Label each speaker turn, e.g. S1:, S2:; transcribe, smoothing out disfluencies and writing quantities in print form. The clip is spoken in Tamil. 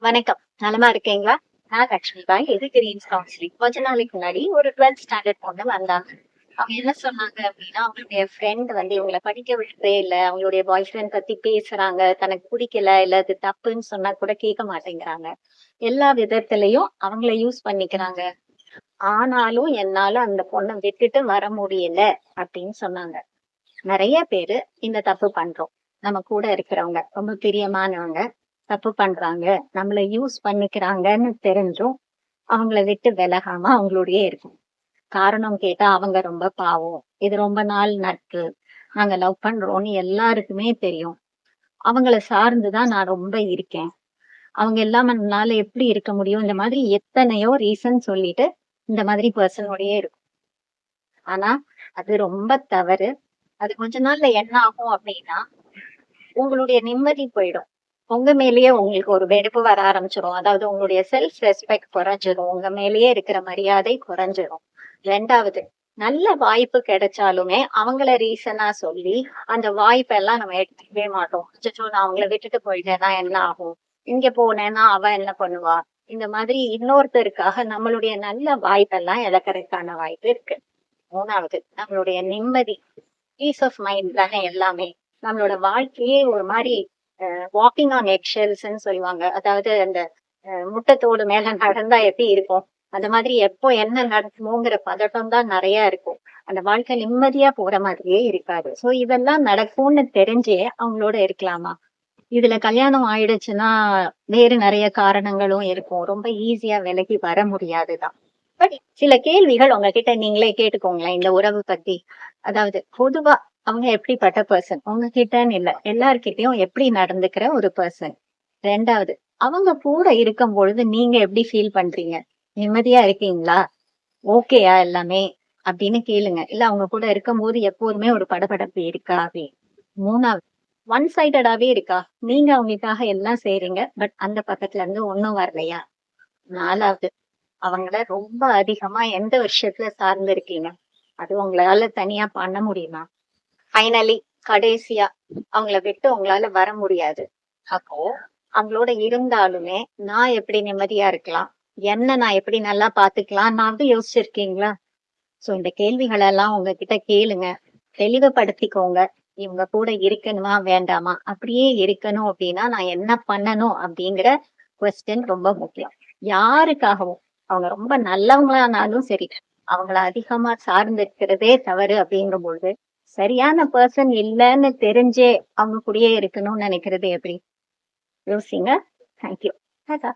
S1: வணக்கம். நலமா இருக்கீங்களா? நான் லட்சுமி பாய். இது கிரீன்ஸ் கவுன்சிலிங். கொஞ்ச நாளைக்கு முன்னாடி ஒரு 12th ஸ்டாண்டர்ட் பொண்ணு வந்தாங்க. அவங்க என்ன சொன்னாங்க அப்படின்னா, அவங்களுடைய ஃப்ரெண்ட் வந்து இவங்கள படிக்க விடவே இல்ல. அவங்களுடைய பாய் ஃப்ரெண்ட் பத்தி பேசுறாங்க. தனக்கு பிடிக்கல, இல்ல அது தப்புன்னு சொன்னா கூட கேட்க மாட்டேங்கிறாங்க. எல்லா விதத்திலயும் அவங்கள யூஸ் பண்ணிக்கிறாங்க. ஆனாலும் என்னால அந்த பொண்ண விட்டுட்டு வர முடியல அப்படின்னு சொன்னாங்க. நெறைய பேரு இந்த தப்பு பண்றோம். நம்ம கூட இருக்கிறவங்க, ரொம்ப பிரியமானவங்க தப்பு பண்றாங்க. நம்மள யூஸ் பண்ணிக்கிறாங்கன்னு தெரிஞ்சும், அவங்கள விட்டு விலகாம அவங்களோடயே இருக்கோம். காரணம் கேட்டா அவங்க ரொம்ப பாவம். இது ரொம்ப நாள் நட்பு. நாங்க லவ் பண்றோம்னு எல்லாருக்குமே தெரியும். அவங்கள சார்ந்து தான் நான் ரொம்ப இருக்கேன். அவங்க இல்லாம என்னால எப்படி இருக்க முடியும்? இந்த மாதிரி எத்தனையோ ரீசன் சொல்லிட்டு, இந்த மாதிரி பெர்சனோடயே இருக்கும். ஆனா, அது ரொம்ப தவறு. அது கொஞ்ச நாள்ல என்ன ஆகும் அப்படின்னா, உங்களுடைய நிம்மதி போயிடும். உங்க மேலேயே உங்களுக்கு ஒரு வெறுப்பு வர ஆரம்பிச்சிரும். அதாவது உங்களுடைய செல்ஃப் ரெஸ்பெக்ட் குறைஞ்சிரும். உங்க மேலேயே இருக்கிற மரியாதை குறைஞ்சிரும். 2வது, நல்ல வாய்ப்பு கிடைச்சாலுமே அவங்கள ரீசனா சொல்லி, அந்த வாய்ப்பெல்லாம் நம்ம எடுத்துக்கவே மாட்டோம். அச்சச்சோ! நான் அவங்கள விட்டுட்டு போயிட்டேன்னா என்ன ஆகும்? இங்க போனேன்னா அவ என்ன பண்ணுவா? இந்த மாதிரி இன்னொருத்தருக்காக நம்மளுடைய நல்ல வாய்ப்பெல்லாம் இழக்கறதுக்கான வாய்ப்பு இருக்கு. 3வது, நம்மளுடைய நிம்மதி. பீஸ் ஆஃப் மைண்ட் தானே எல்லாமே. நம்மளோட வாழ்க்கையே ஒரு மாரி வாக்கிங் ஆன் எக் ஷெல்ஸ்ன்னு சொல்லுவாங்க. அதாவது அந்த முட்டத்தோடு மேல நடந்தா எப்படி இருக்கும்? அந்த மாதிரி எப்போ என்ன நடக்குமோங்கிற பதட்டம் தான் நெறைய இருக்கும். அந்த வாழ்க்கை நிம்மதியா போற மாதிரியே இருக்காது. சோ இதெல்லாம் நடக்கும்னு தெரிஞ்சே அவங்களோட இருக்கலாமா? இதுல கல்யாணம் ஆயிடுச்சுன்னா, வேறு நெறைய காரணங்களும் இருக்கும். ரொம்ப ஈஸியா விலகி வர முடியாது தான். பட் சில கேள்விகள் உங்ககிட்ட நீங்களே கேட்டுக்கோங்களேன், இந்த உறவு பத்தி. அதாவது பொதுவா அவங்க எப்படிப்பட்ட பெர்சன்? உங்ககிட்டன்னு இல்ல. எல்லார்கிட்டயும் எப்படி நடந்துக்கிற ஒரு பெர்சன்? 2வது, அவங்க கூட இருக்கும் பொழுது நீங்க எப்படி ஃபீல் பண்றீங்க? நிம்மதியா இருக்கீங்களா? ஓகேயா எல்லாமே? அப்படின்னு கேளுங்க. இல்ல அவங்க கூட இருக்கும்போது எப்போதுமே ஒரு படபடப்பு இருக்கா? அப்படின்னு. 3வது, ஒன் சைடடாவே இருக்கா? நீங்க அவங்களுக்காக எல்லாம் செய்றீங்க. பட் அந்த பக்கத்துல இருந்து ஒண்ணும் வரலையா? 4வது, அவங்கள ரொம்ப அதிகமா எந்த விஷயத்துல சார்ந்து இருக்கீங்க? அது உங்களால தனியா பண்ண முடியுமா? ஃபைனலி கடைசியா அவங்கள விட்டு உங்களால வர முடியாது. அப்போ அவங்களோட இருந்தாலுமே நான் எப்படி நிம்மதியா இருக்கலாம்? என்ன நான் எப்படி நல்லா பாத்துக்கலாம்னாவது யோசிச்சிருக்கீங்களா? சோ இந்த கேள்விகள் எல்லாம் உங்ககிட்ட கேளுங்க. தெளிவுபடுத்திக்கோங்க. இவங்க கூட இருக்கணுமா? வேண்டாமா? அப்படியே இருக்கணும் அப்படின்னா நான் என்ன பண்ணணும்? அப்படிங்கிற கொஸ்டின் ரொம்ப முக்கியம். யாருக்காகவும் அவங்க ரொம்ப நல்லவங்களானாலும் சரி, அவங்கள அதிகமா சார்ந்து இருக்கிறதே தவறு அப்படிங்கும்பொழுது, சரியான பெர்சன் இல்லன்னு தெரிஞ்சே அவங்க கூடயே இருக்கணும்னு நினைக்கிறது எப்படி? யோசிங்க. Thank you. டாடா.